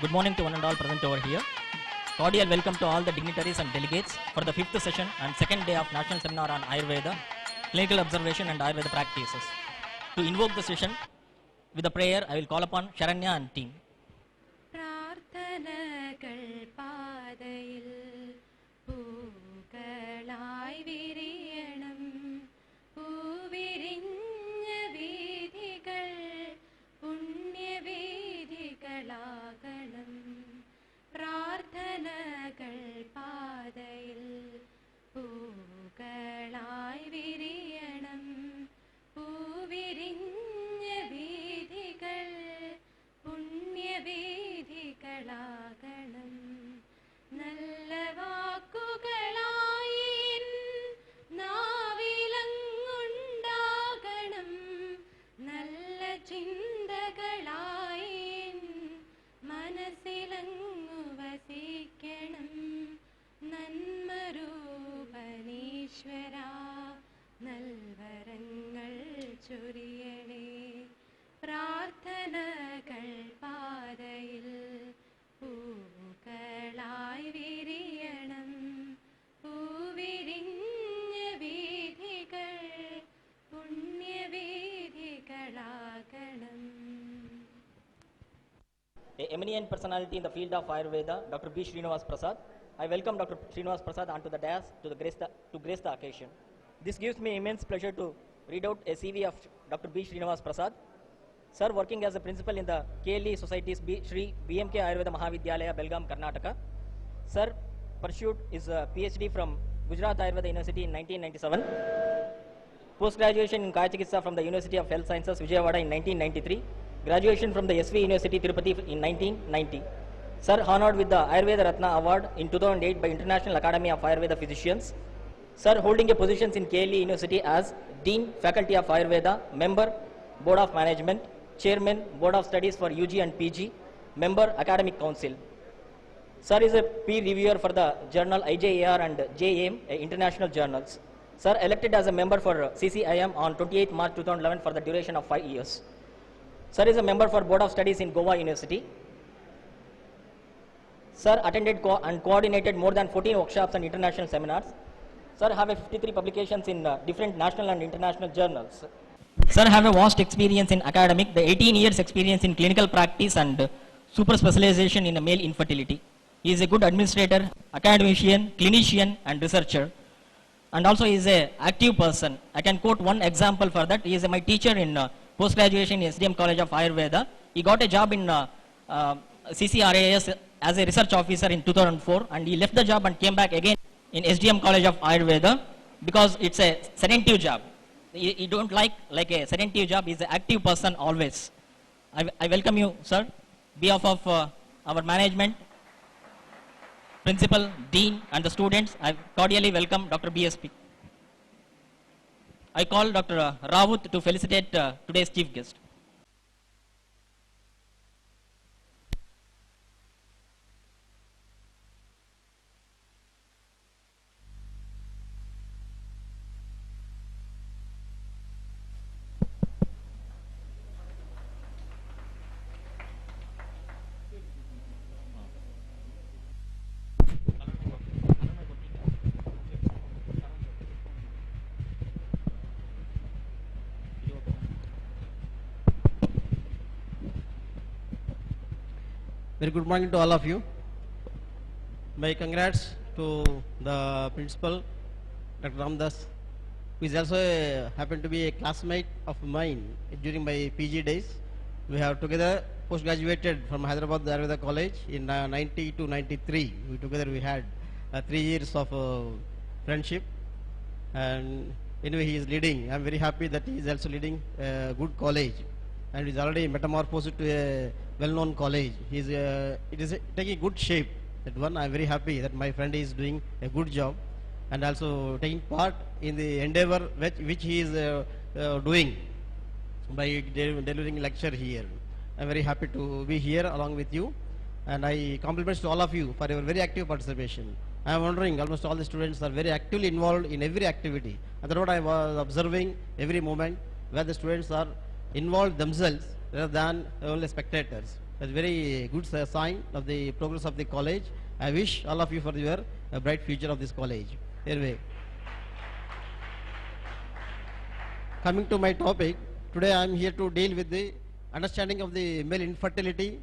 Good morning to one and all present over here. Cordial welcome to all the dignitaries and delegates for the 5th session and second day of National Seminar on Ayurveda, Clinical Observation and Ayurveda Practices. To invoke the session with a prayer, I will call upon Sharanya and team. A eminent personality in the field of Ayurveda, Dr.B.S.Prasad. I welcome Dr. Prasad onto the dais to grace the occasion. This gives me immense pleasure to read out a CV of Dr. Prasad. Sir, working as a principal in the KLE Society's Sri BMK Ayurveda Mahavidyalaya, Belgaum, Karnataka. Sir pursued his PhD from Gujarat Ayurveda University in 1997. Post-graduation in Kaya Chikitsa from the University of Health Sciences, Vijayawada in 1993. Graduation from the SV University, Tirupati in 1990. Sir honored with the Ayurveda Ratna Award in 2008 by International Academy of Ayurveda Physicians. Sir holding a positions in KLE University as Dean, Faculty of Ayurveda, Member, Board of Management, Chairman, Board of Studies for UG and PG, Member, Academic Council. Sir is a peer reviewer for the journal IJAR and JAM, international journals. Sir elected as a member for CCIM on 28 March 2011 for the duration of 5 years. Sir is a member for Board of Studies in Goa University. Sir attended and coordinated more than 14 workshops and international seminars. Sir have 53 publications in different national and international journals. Sir have a vast experience in academic, the 18 years experience in clinical practice and super specialization in male infertility. He is a good administrator, academician, clinician and researcher. And also he is an active person. I can quote one example for that. He is my teacher in post-graduation in SDM College of Ayurveda. He got a job in CCRAS as a research officer in 2004 and he left the job and came back again in SDM College of Ayurveda because it's a sedative job. He don't like a sedative job. He's an active person always. I welcome you, sir. Behalf of our management, principal, dean and the students, I cordially welcome Dr. BSP. I call Dr. Rawut to felicitate today's chief guest. Very good morning to all of you. My congrats to the principal, Dr. Ramdas, who is also happened to be a classmate of mine during my PG days. We have together post-graduated from Hyderabad Ayurveda College in 90 to 93. Together we had 3 years of friendship. And anyway, he is leading. I am very happy that he is also leading a good college. And is already metamorphosed to a well-known college. It is taking good shape. That one, I am very happy that my friend is doing a good job and also taking part in the endeavor which he is doing by delivering lecture here. I am very happy to be here along with you, and I compliments to all of you for your very active participation. I am wondering, almost all the students are very actively involved in every activity. And that's what I was observing every moment, where the students are involved themselves rather than only spectators. That's very good sign of the progress of the college. I wish all of you for your bright future of this college. Anyway, coming to my topic, today I am here to deal with the understanding of the male infertility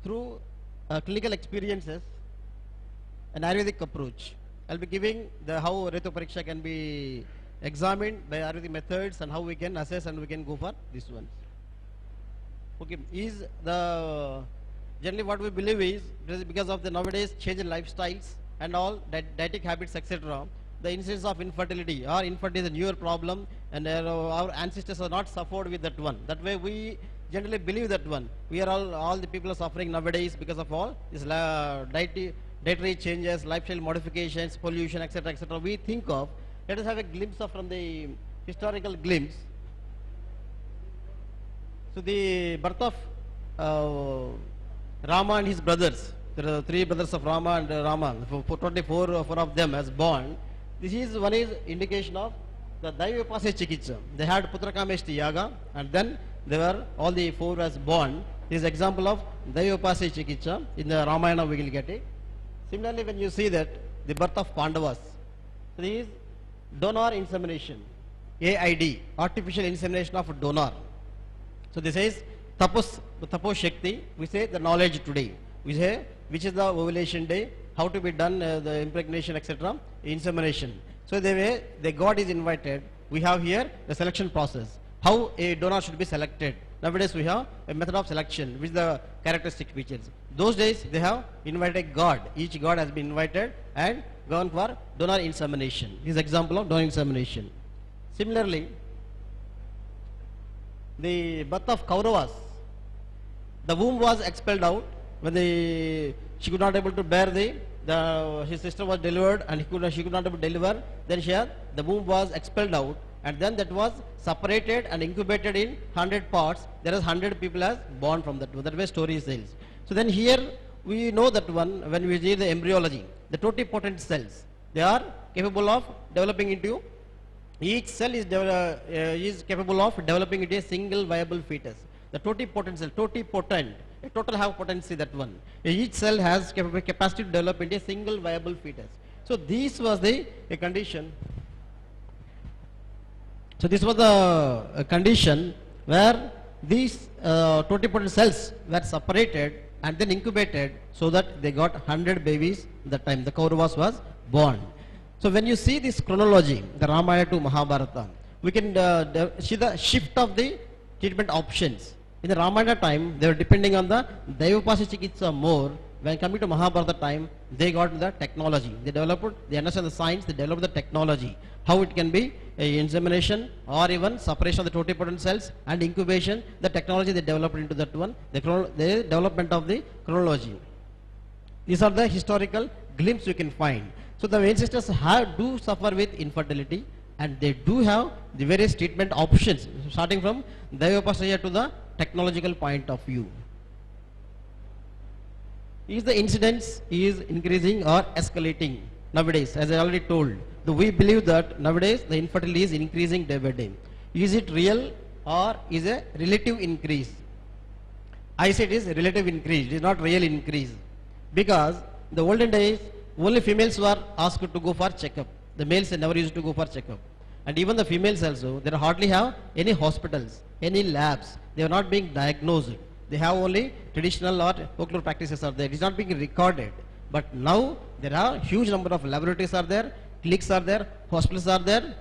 through clinical experiences and Ayurvedic approach. I'll be giving the how Reto Pariksha can be examined by Ayurvedic methods and how we can assess and we can go for this one. Okay, is the generally what we believe is because of the nowadays change in lifestyles and all dietetic habits etc. The incidence of infertility or infertility is a newer problem, and our ancestors are not suffered with that one. That way we generally believe that one. We are all the people are suffering nowadays because of all this dietary changes, lifestyle modifications, pollution, etc., etc. We think of. Let us have a glimpse of from the historical glimpse. So the birth of Rama and his brothers. There are three brothers of Rama and Rama. Four of them as born. This is one is indication of the Daivapase Chikitsa. They had Putrakameshti Yaga, and then they were all the four as born. This is example of Daivapase Chikitsa. In the Ramayana we will get it. Similarly, when you see that the birth of Pandavas, so this is donor insemination, AID, artificial insemination of donor. So this is Tapos Shakti. We say the knowledge today. We say which is the ovulation day, how to be done, the impregnation, etc. Insemination. So the God is invited. We have here the selection process. How a donor should be selected. Nowadays we have a method of selection, which is the characteristic features. Those days they have invited God. Each God has been invited and gone for donor insemination. This is example of donor insemination. Similarly, the birth of Kauravas, the womb was expelled out when she could not able to bear his sister was delivered and she could not able to deliver. Then the womb was expelled out, and then that was separated and incubated in 100 parts. There is 100 people as born from that. That way story says. So then here we know that one when we see the embryology, the totipotent cells, they are capable of developing into. Each cell is capable of developing into a single viable fetus. The totipotent cell, totipotent, a total have potency that one. Each cell has capacity to develop into a single viable fetus. So this was the condition. So this was the condition where these totipotent cells were separated and then incubated so that they got 100 babies that time. The Kauravas was born. So when you see this chronology, the Ramayana to Mahabharata, we can see the shift of the treatment options. In the Ramayana time, they were depending on the Daivapase Chikitsa more. When coming to Mahabharata time, they got the technology. They developed, they understand the science, they developed the technology. How it can be insemination or even separation of the totipotent cells and incubation, the technology they developed into that one, the development of the chronology. These are the historical glimpse you can find. So the ancestors do suffer with infertility, and they do have the various treatment options, starting from Daivapasaya to the technological point of view. Is the incidence is increasing or escalating nowadays? As I already told, we believe that nowadays the infertility is increasing day by day. Is it real or is a relative increase? I said it is a relative increase, it is not real increase. Because in the olden days, only females were asked to go for checkup. The males never used to go for checkup. And even the females also, they hardly have any hospitals, any labs. They are not being diagnosed. They have only traditional or folklore practices are there. It is not being recorded. But now there are huge number of laboratories are there, clinics are there, hospitals are there.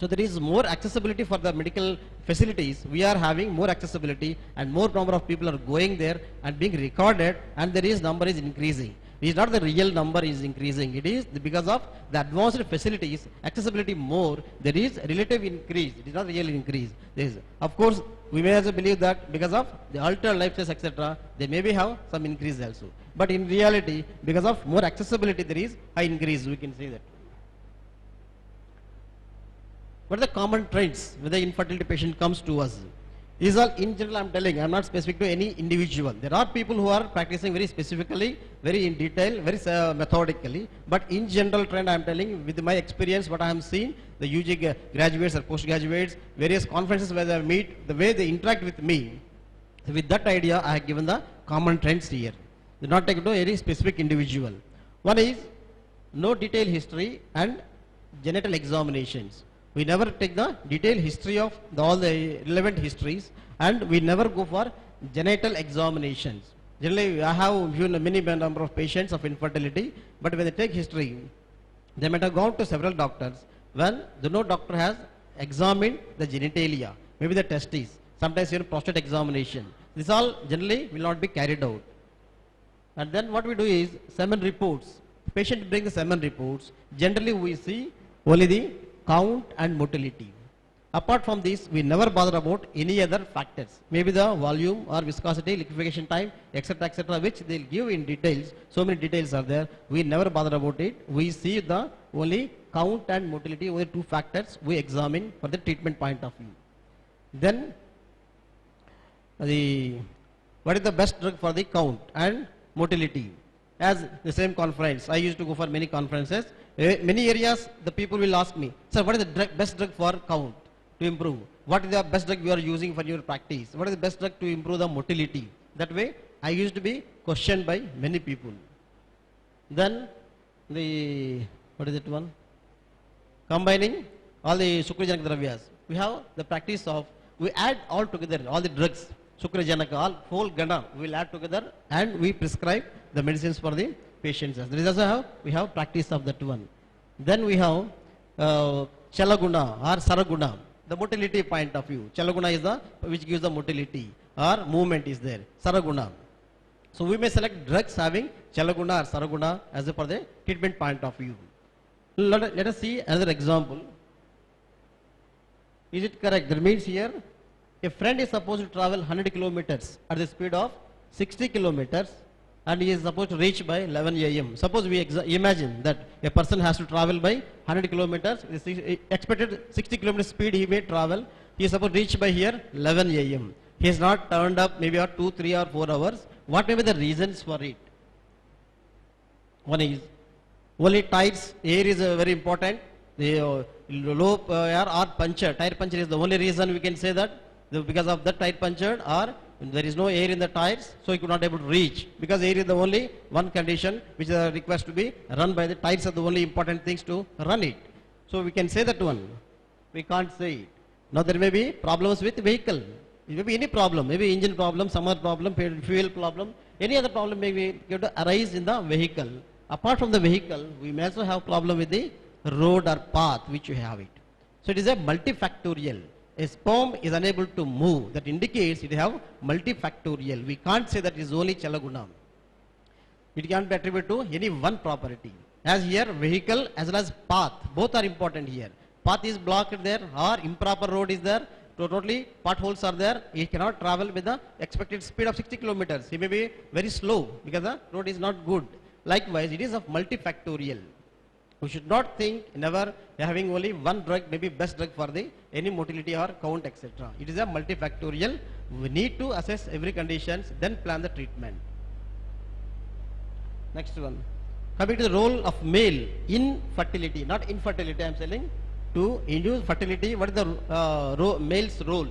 So there is more accessibility for the medical facilities. We are having more accessibility and more number of people are going there and being recorded, and there is number is increasing. It is not the real number is increasing. It is because of the advanced facilities, accessibility more, there is a relative increase. It is not real increase. There is, of course, we may also believe that because of the altered lifestyles, etc., they maybe have some increase also. But in reality, because of more accessibility, there is high increase. We can say that. What are the common trends when the infertility patient comes to us? These are in general I am telling, I am not specific to any individual. There are people who are practicing very specifically, very in detail, very methodically. But in general trend I am telling, with my experience, what I have seen, the UG graduates or postgraduates, various conferences where they meet, the way they interact with me, with that idea I have given the common trends here. Do not take to any specific individual. One is no detailed history and genital examinations. We never take the detailed history of all the relevant histories, and we never go for genital examinations. Generally, I have many number of patients of infertility, but when they take history, they might have gone to several doctors. When no doctor has examined the genitalia, maybe the testes, sometimes even prostate examination. This all generally will not be carried out. And then what we do is semen reports. Patient brings the semen reports. Generally we see only the count and motility. Apart from this, we never bother about any other factors. Maybe the volume or viscosity, liquefaction time, etc., which they'll give in details. So many details are there. We never bother about it. We see the only count and motility, only two factors we examine for the treatment point of view. Then what is the best drug for the count and motility? As the same conference, I used to go for many conferences. Many areas the people will ask me, sir, what is the best drug for count to improve? What is the best drug you are using for your practice? What is the best drug to improve the motility? That way I used to be questioned by many people. Then what is that one? Combining all the Sukrajanak dravyas. We have the practice of, we add all together, all the drugs, Sukrajanaka, all whole gana, we will add together and we prescribe the medicines for the patients. There is also how we have practice of that one. Then we have Chalaguna or Saraguna, the motility point of view. Chalaguna is the which gives the motility or movement is there. Saraguna. So we may select drugs having Chalaguna or Saraguna as per the treatment point of view. Let us see another example. Is it correct? That means here a friend is supposed to travel 100 kilometers at the speed of 60 kilometers and he is supposed to reach by 11 a.m. Suppose we imagine that a person has to travel by 100 kilometers, expected 60 kilometers speed he may travel, he is supposed to reach by here 11 a.m. He has not turned up maybe 2, 3 or 4 hours. What may be the reasons for it? One is only tires, air is very important. The low air or puncture, tire puncture is the only reason we can say that because of that tire punctured, or there is no air in the tires, so he could not able to reach, because air is the only one condition which requires to be run by the tires are the only important things to run it. So we can say that one. We can't say it. Now there may be problems with vehicle. It may be any problem, maybe engine problem, summer problem, fuel problem, any other problem may be going to arise in the vehicle. Apart from the vehicle, we may also have problem with the road or path which you have it. So it is a multifactorial. A sperm is unable to move. That indicates it have multifactorial. We can't say that it is only Chalaguna. It can't be attributed to any one property. As here, vehicle as well as path, both are important here. Path is blocked there or improper road is there. Totally potholes are there. He cannot travel with the expected speed of 60 kilometers. He may be very slow because the road is not good. Likewise, it is of multifactorial. We should not think never having only one drug, maybe best drug for the any motility or count, etc. It is a multifactorial. We need to assess every conditions, then plan the treatment. Next one. Coming to the role of male in fertility, not infertility, I am saying, to induce fertility, what is the male's role?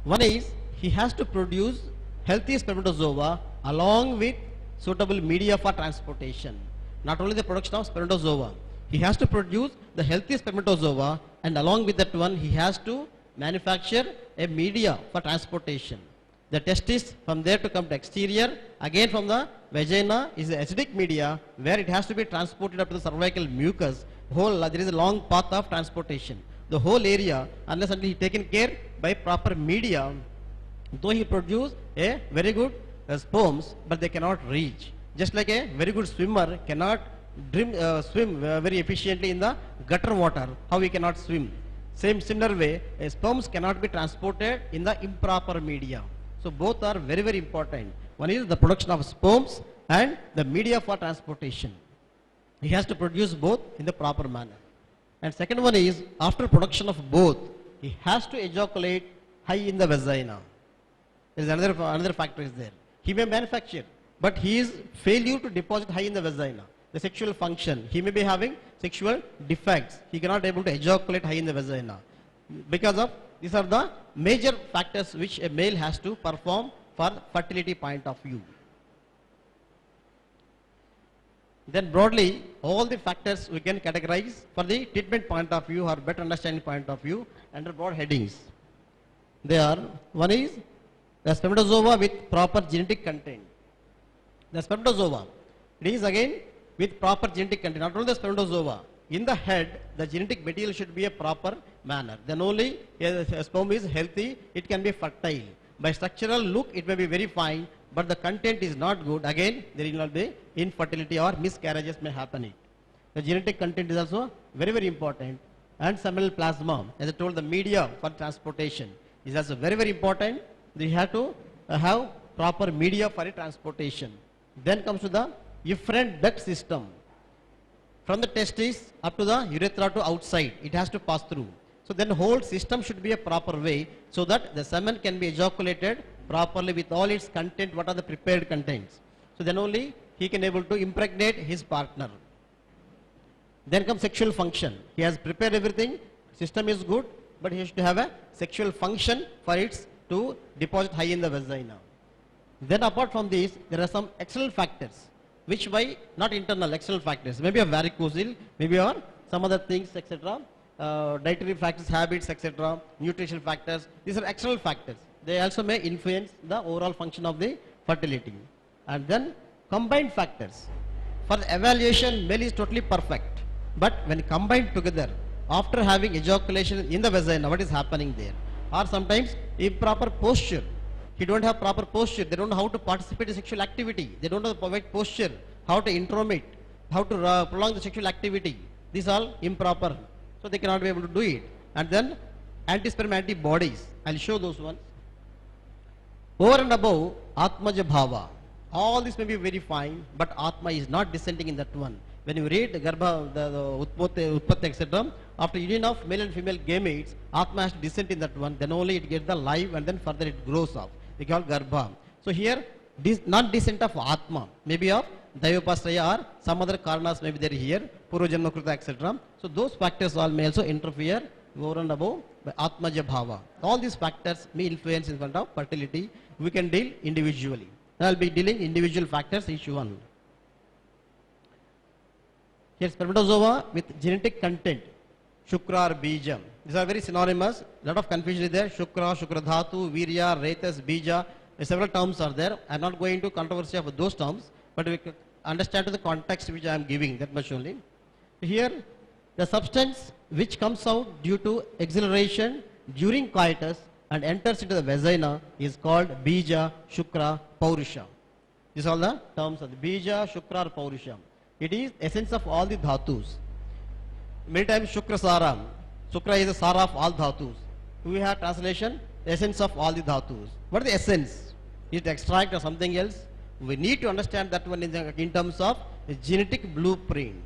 One is he has to produce healthy spermatozoa along with suitable media for transportation. Not only the production of spermatozoa, he has to produce the healthy spermatozoa, and along with that one he has to manufacture a media for transportation. The testis from there to come to exterior, again from the vagina is the acidic media where it has to be transported up to the cervical mucus. There is a long path of transportation. The whole area, unless until he taken care by proper media, though he produce a very good sperms, but they cannot reach. Just like a very good swimmer cannot swim very efficiently in the gutter water, how he cannot swim. Similar way, sperms cannot be transported in the improper media. So both are very, very important. One is the production of sperms and the media for transportation. He has to produce both in the proper manner. And second one is, after production of both, he has to ejaculate high in the vagina. There is another factor is there. He may manufacture, but he is failure to deposit high in the vagina. The sexual function, he may be having sexual defects. He cannot able to ejaculate high in the vagina. Because of these are the major factors which a male has to perform for fertility point of view. Then broadly, all the factors we can categorize for the treatment point of view or better understanding point of view under broad headings. They are, one is the spermatozoa with proper genetic content. The spermatozoa, it is again with proper genetic content, not only the spermatozoa. In the head, the genetic material should be a proper manner. Then only a sperm is healthy, it can be fertile. By structural look, it may be very fine, but the content is not good. Again, there will not be infertility or miscarriages may happen. The genetic content is also very, very important. And seminal plasma, as I told, the media for transportation is also very, very important. We have to have proper media for transportation. Then comes to the efferent duct system. From the testis up to the urethra to outside, it has to pass through. So then the whole system should be a proper way so that the semen can be ejaculated properly with all its content, what are the prepared contents. So then only he can able to impregnate his partner. Then comes sexual function. He has prepared everything, system is good, but he has to have a sexual function for it to deposit high in the vagina. Then apart from this, there are some external factors, which by not internal, external factors, maybe a varicocele, maybe or some other things, etc. Dietary factors, habits, etc. Nutritional factors, these are external factors. They also may influence the overall function of the fertility. And then combined factors. For the evaluation, male is totally perfect. But when combined together, after having ejaculation in the vagina, what is happening there? Or sometimes improper posture. He don't have proper posture. They don't know how to participate in sexual activity. They don't know the perfect posture, how to intromit, how to prolong the sexual activity. These are all improper. So they cannot be able to do it. And then anti-sperm antibodies. I'll show those ones. Over and above, Atmaja Bhava. All this may be very fine, but Atma is not descending in that one. When you read the Garbha, the Utpatti, etc., after union of male and female gametes, Atma has to descend in that one, then only it gets the life and then further it grows up. We call Garbha. So here, not descent of Atma, maybe of Daivapasraya or some other karanas may be there here, Purvajanmakruta, etc. So those factors all may also interfere over and above by Atmaja Bhava. All these factors may influence in front of fertility. We can deal individually. I will be dealing individual factors each one. Here spermatozoa with genetic content, Shukra or Bija. These are very synonymous. Lot of confusion is there. Shukra, Shukradhatu, Virya, Retas, Bija. Several terms are there. I am not going to controversy of those terms, but we understand to the context which I am giving, that much only. Here, the substance which comes out due to exhilaration during coitus and enters into the vagina is called Bija, Shukra, Paurusha. These are all the terms of the Bija, Shukra or Paurusha. It is essence of all the dhatus. Many times Shukra Sara. Shukra is the Sara of all dhatus. We have translation, the essence of all the dhatus. What is the essence? Is it extract or something else? We need to understand that one in terms of genetic blueprint.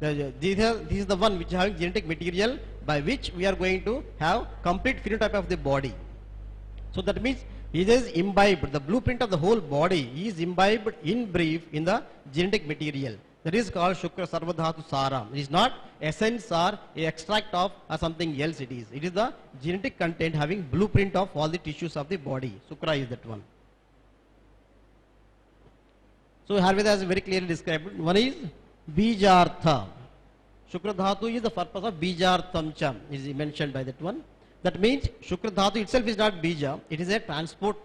This is the one which is having genetic material by which we are going to have complete phenotype of the body. So that means it is imbibed, the blueprint of the whole body is imbibed in brief in the genetic material. That is called Shukra Sarvadhatu Saram. It is not essence or extract of or something else it is. It is the genetic content having blueprint of all the tissues of the body. Shukra is that one. So Ayurveda has very clearly described. One is Bijartha. Shukra Dhatu is the purpose of Bijartham Cham, is mentioned by that one. That means Shukra Dhatu itself is not Bija, it is a transport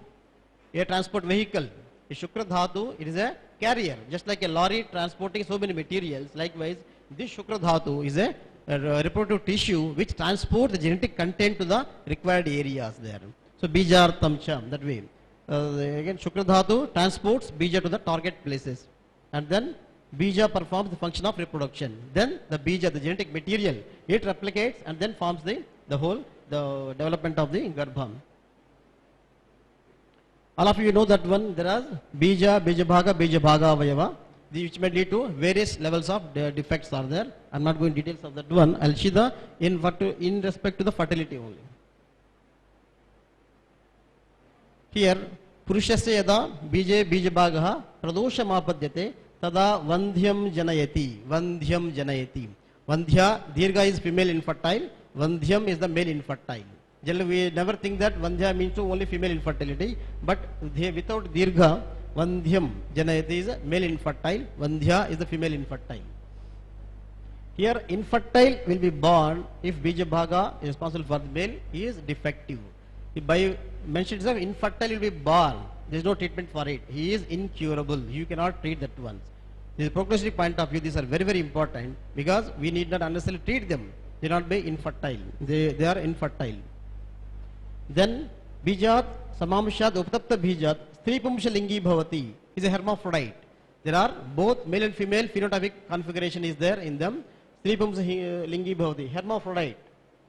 vehicle. A Shukra Dhatu, it is a carrier, just like a lorry transporting so many materials. Likewise, this Shukra Dhatu is a reproductive tissue which transports the genetic content to the required areas there. So Bijartham Cham, that way. Again, Shukra Dhatu transports Bija to the target places. And then Bija performs the function of reproduction. Then the Bija, the genetic material, it replicates and then forms the development of the Garbham. All of you know that one, there are Bija, Bijabhaga, Vayava, which may lead to various levels of defects are there. I am not going into details of that one. I will see the in respect to the fertility only. Here, Purushasya yada Bija Bijabhagaha Pradosha Mapadyate Tada Vandhyam Janayati. Vandhyam Janayati. Vandhya, Dirgha is female infertile. Vandhyam is the male infertile. Generally, we never think that Vandhya means to only female infertility, but without Dirgha, Vandhyam Janayati is a male infertile, Vandhya is the female infertile. Here, infertile will be born if Bija Bhaga is responsible for the male, he is defective. If by mention itself, infertile will be born, there is no treatment for it, he is incurable, you cannot treat that one. This is prognostic point of view, these are very, very important because we need not unnecessarily treat them. They not be infertile. They are infertile. Then Bijat, Samamshat, Uptapta Bijat, Stripumsha Lingi Bhavati is a hermaphrodite. There are both male and female phenotypic configuration is there in them. Stripumsha Lingi Bhavati, hermaphrodite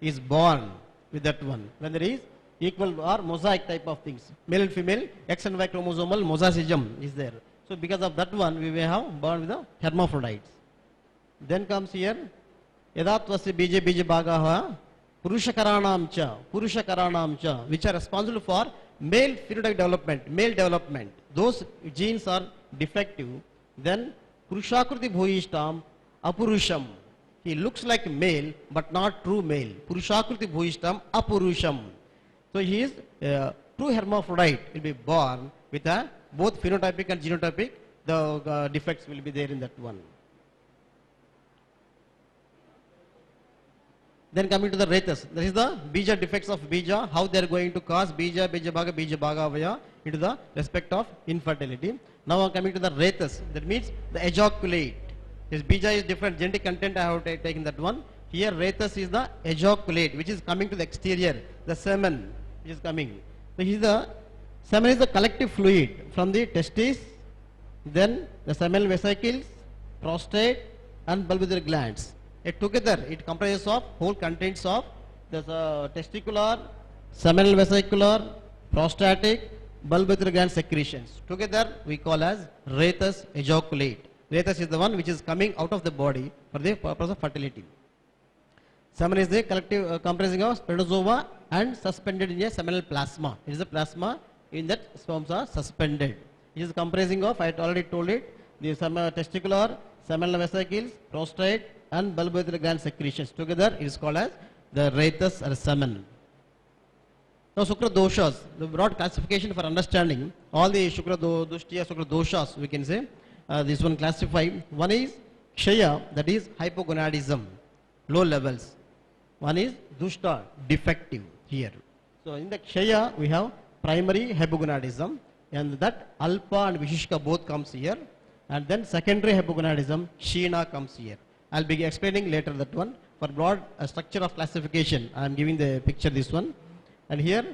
is born with that one. When there is equal or mosaic type of things. Male and female, X and Y chromosomal mosaicism is there. So because of that one, we may have born with the hermaphrodites. Then comes here, Yadatvasya Bija Bija Bhagaha, Purushakaranam cha, which are responsible for male phenotypic development, male development. Those genes are defective. Then Purushakriti Bhuishtam, Apurusham. He looks like male, but not true male. Purushakriti Bhuishtam, Apurusham. So he is true hermaphrodite, will be born with a both phenotypic and genotypic, the defects will be there in that one. Then coming to the Retas, that is the Bija defects of Bija, how they are going to cause Bija, Bija Bhaga Vaya into the respect of infertility. Now I am coming to the Retas, that means the ejaculate. This Bija is different, genetic content I have taken that one. Here Retas is the ejaculate, which is coming to the exterior, the semen which is coming. So here the semen is the collective fluid from the testes, then the seminal vesicles, prostate and bulbous glands. Together it comprises of whole contents of the testicular, seminal vesicular, prostatic, bulbous gland secretions. Together we call as Retus ejaculate. Retus is the one which is coming out of the body for the purpose of fertility. Semen is the collective comprising of spermatozoa and suspended in a seminal plasma. It is the plasma in that sperms are suspended. It is comprising of, I had already told it, the testicular, seminal vesicles, prostate and bulbous gland secretions. Together it is called as the Retus or semen. Now Shukra doshas, the broad classification for understanding all the Shukra dushtiya, Shukra doshas we can say, this one classified. One is Kshaya, that is hypogonadism, low levels. One is Dushta, defective here. So in the Kshaya we have primary hypogonadism, and that Alpa and Vishishka both comes here, and then secondary hypogonadism, Sheena comes here. I will be explaining later that one. For broad structure of classification, I am giving the picture this one. And here,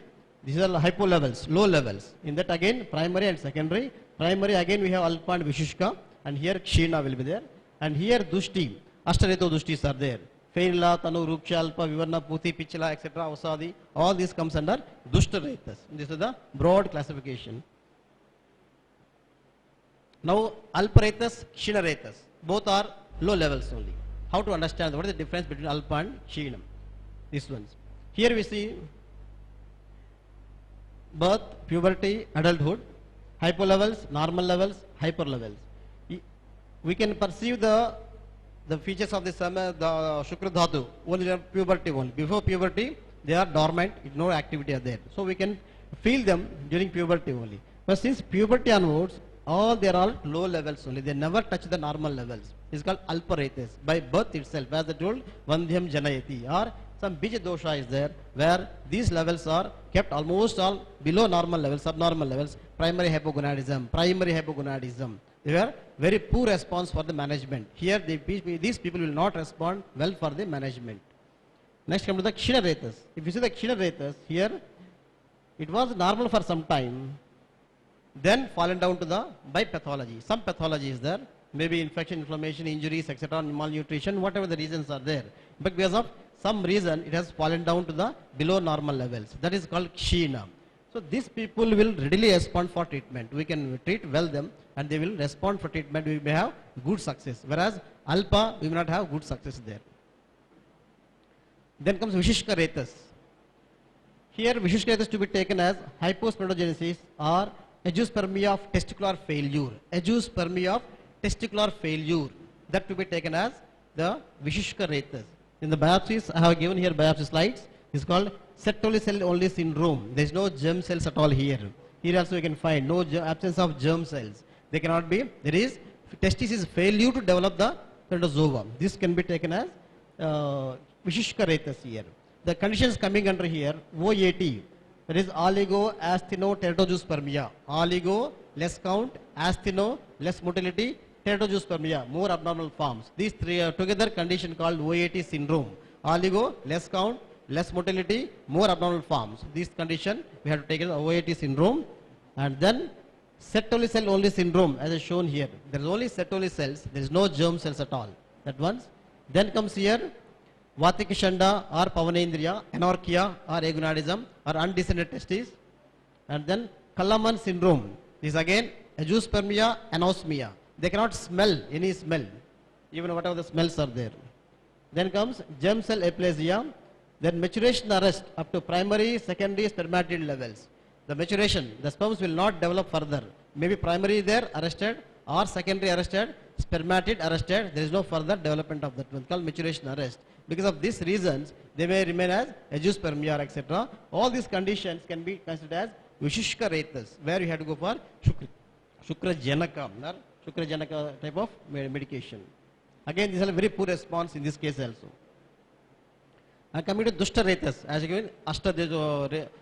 these are hypo levels, low levels. In that again, primary and secondary. Primary again we have Alpa and Vishishka, and here Sheena will be there. And here Dushti, Ashtareto Dushtis are there. Fainla, Tanu, Ruksha, Alpa, Vivarna, Puthi, Pichla, etc. Ausadi, all these comes under Dushta Retas. This is the broad classification. Now, Alpa Retas, Sheena Retas, both are low levels only. How to understand what is the difference between Alpa and Sheena? These ones. Here we see birth, puberty, adulthood, hypo levels, normal levels, hyper levels. We can perceive the features of the Shukra Dhatu only in puberty only. Before puberty, they are dormant, no activity are there. So we can feel them during puberty only. But since puberty onwards, they are all low levels only. They never touch the normal levels. It's called Alparetes. By birth itself, as I told, Vandhyam Janayati, or some Bija dosha is there, where these levels are kept almost all below normal levels, subnormal levels, primary hypogonadism. They were very poor response for the management. Here, these people will not respond well for the management. Next, come to the Kshina Retas. If you see the Kshina Retas, here, it was normal for some time, then fallen down to the by pathology. Some pathology is there, maybe infection, inflammation, injuries, etc., malnutrition, whatever the reasons are there. But because of some reason, it has fallen down to the below normal levels. That is called Kshina. So these people will readily respond for treatment. We can treat well them, and they will respond for treatment. We may have good success. Whereas Alpa, we may not have good success there. Then comes Vishishka Retas. Here Vishishka Retas to be taken as hypospermatogenesis or agiospermia of testicular failure. Agiospermia of testicular failure. That to be taken as the Vishishka Retas. In the biopsies, I have given here biopsy slides. It's called set only cell only syndrome. There is no germ cells at all here. Here also you can find no absence of germ cells. They cannot be. There is testis is failure to develop the spermatozoa. This can be taken as Vishishka Retas here. The conditions coming under here, OAT, that is oligo, astheno, teratozoospermia. Oligo, less count, astheno, less motility, teratozoospermia, more abnormal forms. These three are together condition called OAT syndrome. Oligo, less count, less motility, more abnormal forms. This condition we have to take as OAT syndrome. And then set only cell only syndrome, as is shown here. There is only set only cells, there is no germ cells at all. That once. Then comes here Vatikashanda or Pavanendriya, anarchia or agonadism or undescended testes. And then Kalaman syndrome. This again azoospermia, anosmia. They cannot smell any smell, even whatever the smells are there. Then comes germ cell aplasia. Then maturation arrest up to primary, secondary spermatid levels. The maturation, the sperms will not develop further. Maybe primary there arrested or secondary arrested, spermatid arrested. There is no further development of that one called maturation arrest. Because of these reasons, they may remain as azoospermia, etc. All these conditions can be considered as Vishishka Retas, where you have to go for Shukra Janaka or Shukra Janaka type of medication. Again, this is a very poor response in this case also. And coming to Dushta Retas, as again, Ashta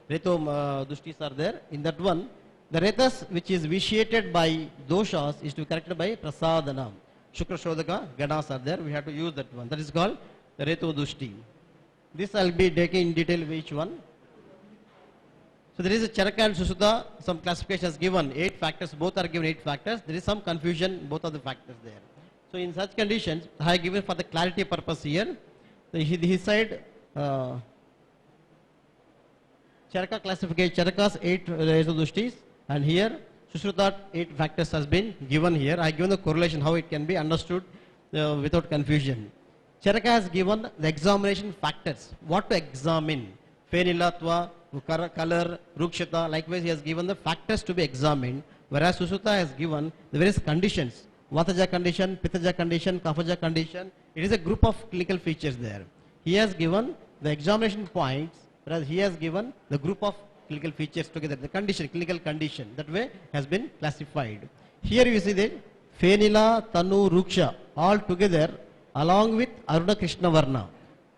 Reto Dushtis are there. In that one, the Retas which is vitiated by doshas is to be corrected by Prasadana. Shukra Shodaka, Ganas are there. We have to use that one. That is called the Reto Dushti. This I will be taking in detail which one. So there is a Charaka and Susuta, some classifications given, 8 factors, both are given 8 factors. There is some confusion, both of the factors there. So in such conditions, I have given for the clarity purpose here. His side, Charaka classification, Charaka's 8 Dushtis, and here Sushruta 8 factors has been given here. I have given the correlation how it can be understood without confusion. Charaka has given the examination factors, what to examine, Phenilatva, color, Rukshata, likewise he has given the factors to be examined, whereas Sushruta has given the various conditions, Vataja condition, Pittaja condition, Kaphaja condition. It is a group of clinical features there. He has given the examination points, whereas he has given the group of clinical features together, the condition, clinical condition, that way has been classified. Here you see that Phenila, Tanu, Ruksha, all together along with Aruna Krishna Varna,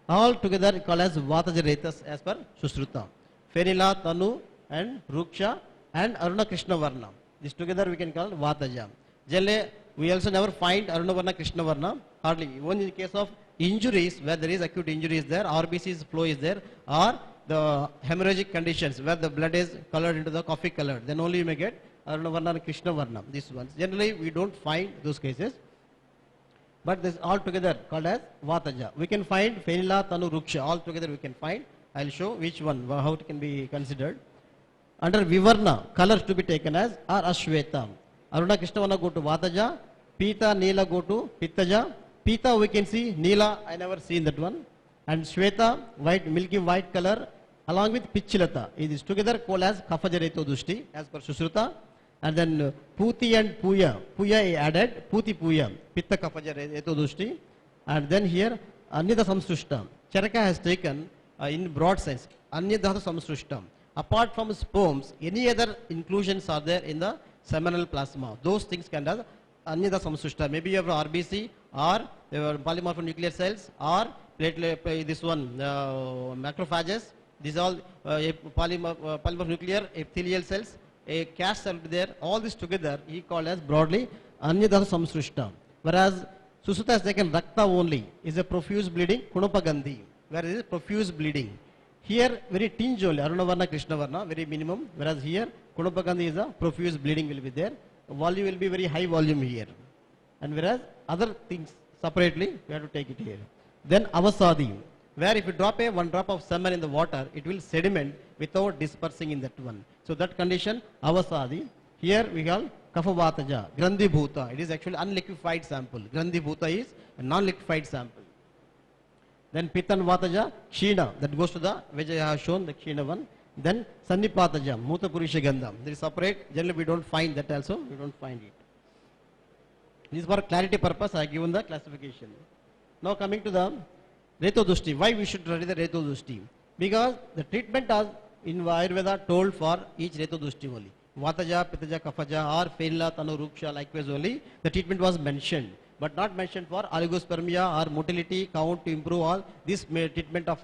all together called as Vataja Retas as per Sushruta. Phenila, Tanu and Ruksha and Aruna Krishna Varna. This together we can call Vataja. Generally, we also never find Aruna Varna, Krishna Varna, hardly. Only in case of injuries where there is acute injury is there, RBC's flow is there, or the hemorrhagic conditions where the blood is colored into the coffee color, then only you may get Aruna Varna and Krishna Varna, these ones. Generally, we don't find those cases. But this all together called as Vataja. We can find Phenila, Tanu, Ruksha, all together we can find. I will show which one, how it can be considered. Under Vivarna, colors to be taken as are Ashweta. Aruna Krishna Varna go to Vataja, Pita, Neela go to Pittaja. Pita we can see, Neela I never seen that one. And Shweta, white, milky white color, along with Pichilata. It is together called as Kaphaja Reto Dushti as per Sushruta. And then Puti and Puya. Puya is added, Puti Puya, Pitta Kaphaja Reto Dushti. And then here, Anyada Samsrushta. Charaka has taken in broad sense, Anyada Samsrushta. Apart from sperms, any other inclusions are there in the seminal plasma. Those things can be Anyada Samsrushta. Maybe you have RBC or polymorphonuclear cells or platelet, this one, macrophages. These all polymorphonuclear epithelial cells. A caste cell there, all this together he called as broadly Anyada Samsrushta. Whereas Susuta has taken Rakta only, is a profuse bleeding, Kunopagandhi, where it is profuse bleeding. Here very tinge only, Aruna Varna, Krishna Varna, very minimum, whereas here Kunopagandhi is a profuse bleeding will be there. Volume will be very high volume here. And whereas other things separately, we have to take it here. Then Avasadi, where if you drop one drop of semen in the water, it will sediment without dispersing in that one. So that condition, Avasadi. Here we call Kaphavataja, Grandhi Bhuta. It is actually unliquefied sample. Grandhi Bhuta is a non-liquefied sample. Then Pitan Vataja, Kshina, that goes to the, which I have shown, the Kshina one. Then Sannipataja, Muta Purisha Gandham. There is separate, generally we don't find that also, we don't find it. This is for clarity purpose, I have given the classification. Now coming to the Reto Dushti. Why we should study the Reto Dushti? Because the treatment is in Ayurveda told for each Reto Dushti only. Vataja, Pitaja, Kafaja or Fenla, Tanu, Ruksha, likewise only the treatment was mentioned, but not mentioned for oligospermia or motility count to improve all. This treatment of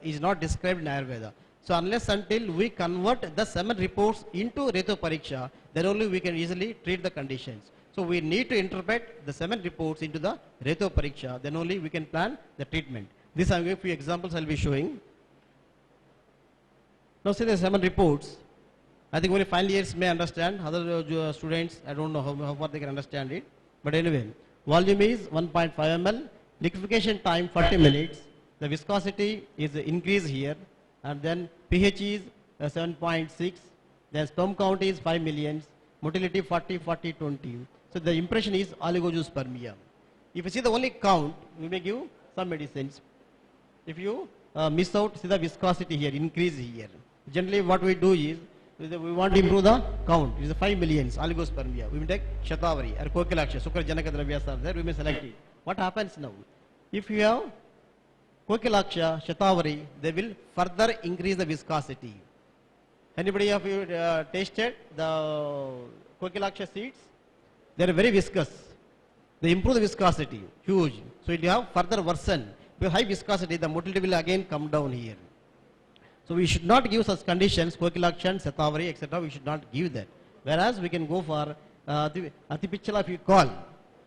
is not described in Ayurveda. So unless until we convert the semen reports into Reto Pariksha, then only we can easily treat the conditions. So we need to interpret the semen reports into the Reto Pariksha, then only we can plan the treatment. This I will give few examples I will be showing. Now see the semen reports. I think only final years may understand, other students I don't know how far they can understand it. But anyway, volume is 1.5 ml, liquefaction time 40 minutes, the viscosity is increased here, and then pH is 7.6, then sperm count is 5 millions, motility 40, 40, 20. So the impression is oligospermia. If you see the only count, we may give some medicines. If you miss out, see the viscosity here, increase here. Generally what we do is, we want to improve the count. It is 5 millions, oligospermia. We will take Shatavari or Kokilaksha, Sukra Janaka Dravyas are there, we may select it. What happens now? If you have Kokilaksha, Shatavari, they will further increase the viscosity. Anybody of you tasted the Kokilaksha seeds? They are very viscous. They improve the viscosity, huge. So it will have further worsen. With high viscosity, the motility will again come down here. So we should not give such conditions, Kokilakshan, Shatavari, etc. We should not give that. Whereas we can go for Atipichala if you call.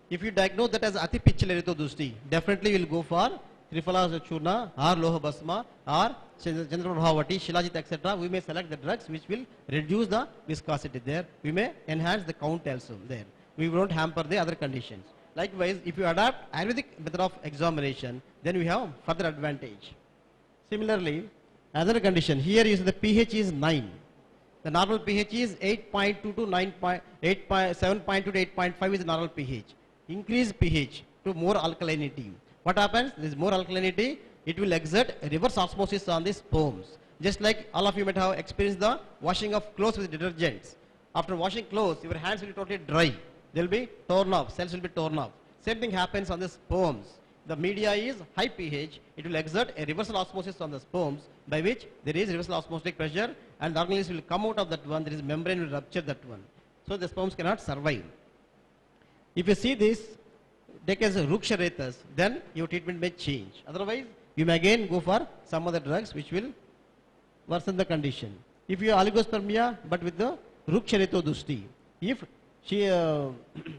If you diagnose that as Atipichala Ritodusti, definitely we will go for Triphala Churna or Loha Basma or Chandraprabhavati, Shilajit, etc. We may select the drugs which will reduce the viscosity there. We may enhance the count also there. We won't hamper the other conditions. Likewise, if you adapt Ayurvedic method of examination, then we have further advantage. Similarly, another condition, here is the pH is 9. The normal pH is 8.2 to 7.2 to 8.5 is the normal pH. Increase pH to more alkalinity. What happens? There is more alkalinity, it will exert reverse osmosis on the sperms. Just like all of you might have experienced the washing of clothes with detergents. After washing clothes, your hands will be totally dry. They will be torn off, cells will be torn off. Same thing happens on the sperms. The media is high pH, it will exert a reversal osmosis on the sperms, by which there is reversal osmotic pressure and the organism will come out of that one, there is membrane will rupture that one. So the sperms cannot survive. If you see this, take as a Ruksharetas, then your treatment may change. Otherwise, you may again go for some other drugs which will worsen the condition. If you have oligospermia but with the Rukshareto Dusti, if she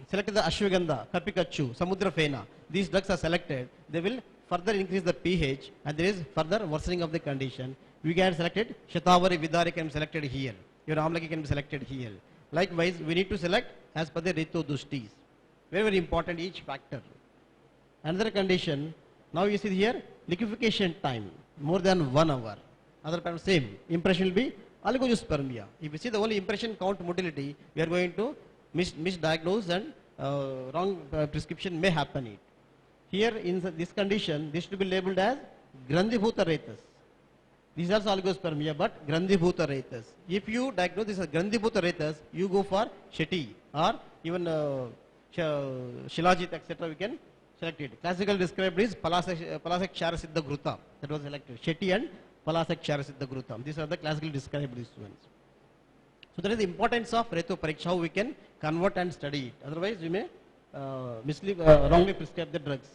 selected the Ashwagandha, Kapikachu, Samudra Fena, these drugs are selected, they will further increase the pH and there is further worsening of the condition. We can select it, Shatavari Vidari can be selected here, your Amlaki can be selected here. Likewise, we need to select as per the Rito Dustis. Very, very important each factor. Another condition, now you see here, liquefaction time, more than 1 hour. Other pattern same, impression will be oligospermia. If you see the only impression count motility, we are going to misdiagnose and wrong prescription may happen it. Here in this condition, this should be labeled as Grandhibhuta Retas. These are oligospermia, but Grandhibhuta Retas. If you diagnose this as Grandhibhuta Retas, you go for Shetty or even Shilajit, etc. We can select it. Classical described is Palasak Charasiddha Gruta. That was selected. Shetty and Palasak Charasiddha Gruta. These are the classical described ones. So that is the importance of Reto Pariksha, how we can convert and study it. Otherwise, we may wrongly prescribe the drugs.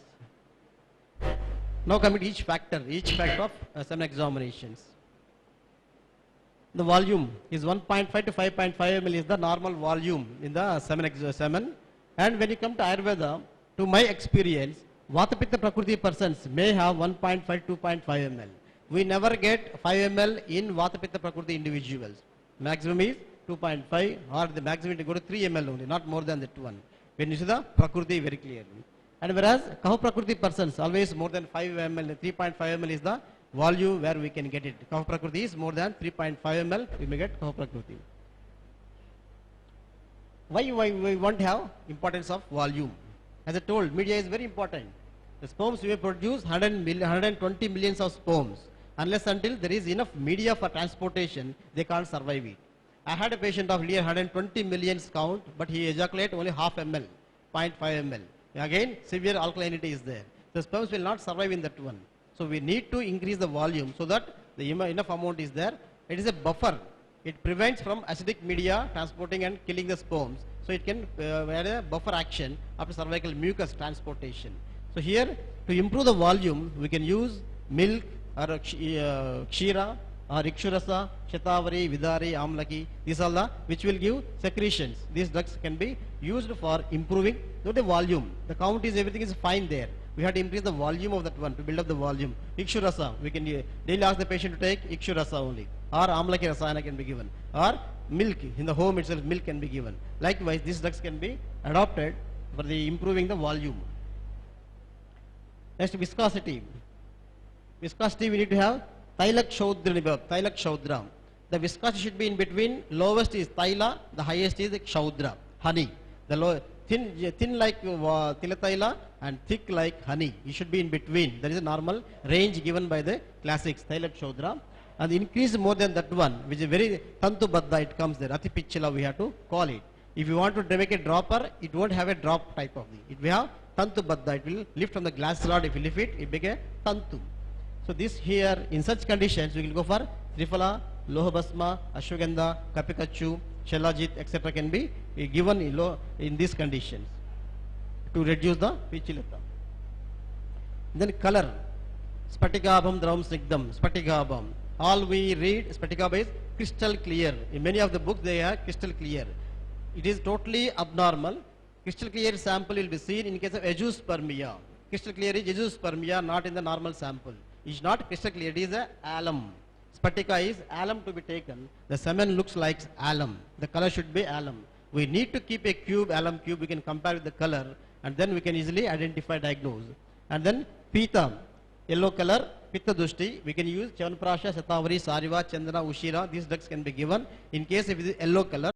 Now coming to each factor of semen examinations. The volume is 1.5 to 5.5 ml is the normal volume in the semen. And when you come to Ayurveda, to my experience, Vata Pitta Prakriti persons may have 1.5 to 2.5 ml. We never get 5 ml in Vata Pitta Prakriti individuals. Maximum is 2.5 or the maximum to go to 3 ml only, not more than that one. When you see the Prakriti very clearly. And whereas Kaha Prakriti persons always more than 5 ml, 3.5 ml is the volume where we can get it. Kaha Prakriti is more than 3.5 ml, we may get Kaha Prakriti. Why we want to have importance of volume? As I told, media is very important. The sperms may produce 120 millions of sperms. Unless until there is enough media for transportation, they can't survive it. I had a patient of near 120 millions count, but he ejaculated only half ml, 0.5 ml. Again, severe alkalinity is there. The sperms will not survive in that one. So we need to increase the volume so that the enough amount is there. It is a buffer. It prevents from acidic media transporting and killing the sperms. So it can have a buffer action after cervical mucus transportation. So here, to improve the volume, we can use milk or kshira or ikshurasa, shatavari, vidari, amlaki. These are the which will give secretions. These drugs can be used for improving the volume. The count is everything is fine there. We have to increase the volume of that one to build up the volume. Ikshurasa, we can daily ask the patient to take ikshurasa only, or amlaki rasayana can be given, or milk in the home itself, milk can be given. Likewise, these drugs can be adopted for the improving the volume. Next, viscosity. Viscosity, we need to have Tailak Shaudra. The viscosity should be in between. Lowest is Taila, the highest is Shaudra, honey. The thin like Tilataila and thick like honey. You should be in between. That is a normal range given by the classics, Tailak Shaudra. And increase more than that one, which is very Tantu Baddha, it comes there. Ati Pichila, we have to call it. If you want to make a dropper, it won't have a drop type of thing. It will have Tantu Baddha. It will lift from the glass rod. If you lift it, it becomes a Tantu. So this here, in such conditions, we will go for Triphala, Lohabasma, Ashwagandha, Kapikachu, Shalajit, etc. can be given in these conditions to reduce the Pichilata. Then color. Spatikabham, Draum Snigdham, Spatikabham. All we read, Spatikabha is crystal clear. In many of the books, they are crystal clear. It is totally abnormal. Crystal clear sample will be seen in case of azoospermia. Crystal clear is azoospermia, not in the normal sample. It is not crystal clear, it is a alum. Spatika is alum to be taken. The semen looks like alum. The color should be alum. We need to keep a cube, alum cube, we can compare with the color, and then we can easily identify, diagnose. And then Pita, yellow color, Pitta Dushti, we can use Chavanprasha, Shatavari, Sariva, Chandana, Ushira. These drugs can be given in case if it is yellow color.